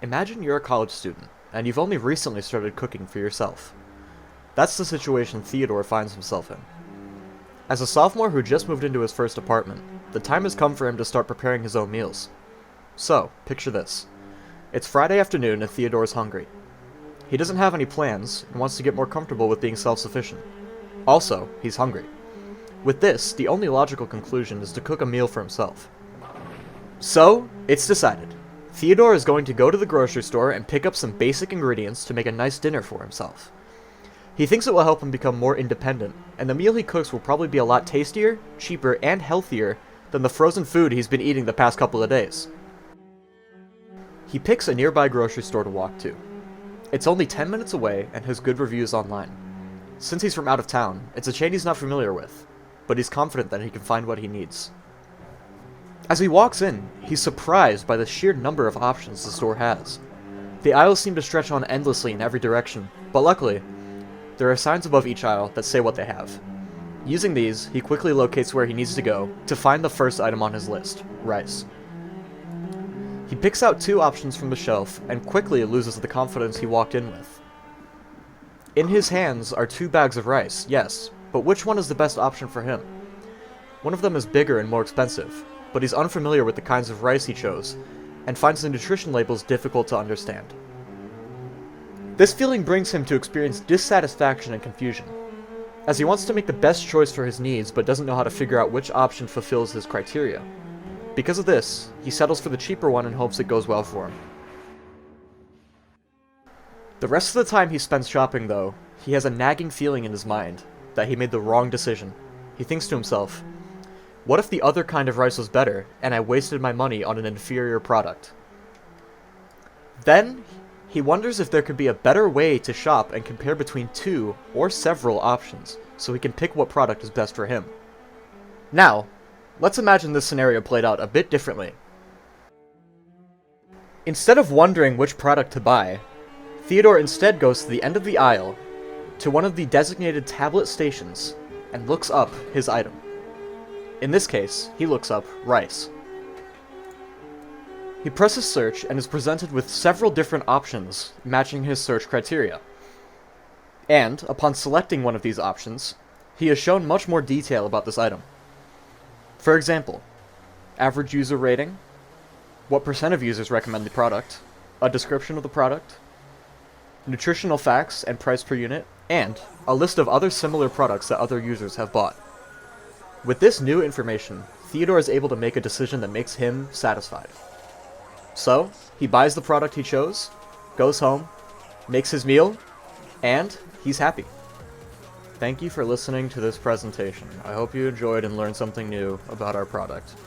Imagine you're a college student, and you've only recently started cooking for yourself. That's the situation Theodore finds himself in. As a sophomore who just moved into his first apartment, the time has come for him to start preparing his own meals. So, picture this. It's Friday afternoon and Theodore's hungry. He doesn't have any plans and wants to get more comfortable with being self-sufficient. Also, he's hungry. With this, the only logical conclusion is to cook a meal for himself. So, it's decided. Theodore is going to go to the grocery store and pick up some basic ingredients to make a nice dinner for himself. He thinks it will help him become more independent, and the meal he cooks will probably be a lot tastier, cheaper, and healthier than the frozen food he's been eating the past couple of days. He picks a nearby grocery store to walk to. It's only 10 minutes away and has good reviews online. Since he's from out of town, it's a chain he's not familiar with, but he's confident that he can find what he needs. As he walks in, he's surprised by the sheer number of options the store has. The aisles seem to stretch on endlessly in every direction, but luckily, there are signs above each aisle that say what they have. Using these, he quickly locates where he needs to go to find the first item on his list, rice. He picks out 2 options from the shelf and quickly loses the confidence he walked in with. In his hands are 2 bags of rice, yes, but which one is the best option for him? One of them is bigger and more expensive, but he's unfamiliar with the kinds of rice he chose, and finds the nutrition labels difficult to understand. This feeling brings him to experience dissatisfaction and confusion, as he wants to make the best choice for his needs but doesn't know how to figure out which option fulfills his criteria. Because of this, he settles for the cheaper one in hopes it goes well for him. The rest of the time he spends shopping, though, he has a nagging feeling in his mind that he made the wrong decision. He thinks to himself, what if the other kind of rice was better, and I wasted my money on an inferior product? Then, he wonders if there could be a better way to shop and compare between 2 or several options, so he can pick what product is best for him. Now, let's imagine this scenario played out a bit differently. Instead of wondering which product to buy, Theodore instead goes to the end of the aisle, to one of the designated tablet stations, and looks up his item. In this case, he looks up rice. He presses search and is presented with several different options matching his search criteria. And, upon selecting one of these options, he is shown much more detail about this item. For example, average user rating, what % of users recommend the product, a description of the product, nutritional facts and price per unit, and a list of other similar products that other users have bought. With this new information, Theodore is able to make a decision that makes him satisfied. So, he buys the product he chose, goes home, makes his meal, and he's happy. Thank you for listening to this presentation. I hope you enjoyed and learned something new about our product.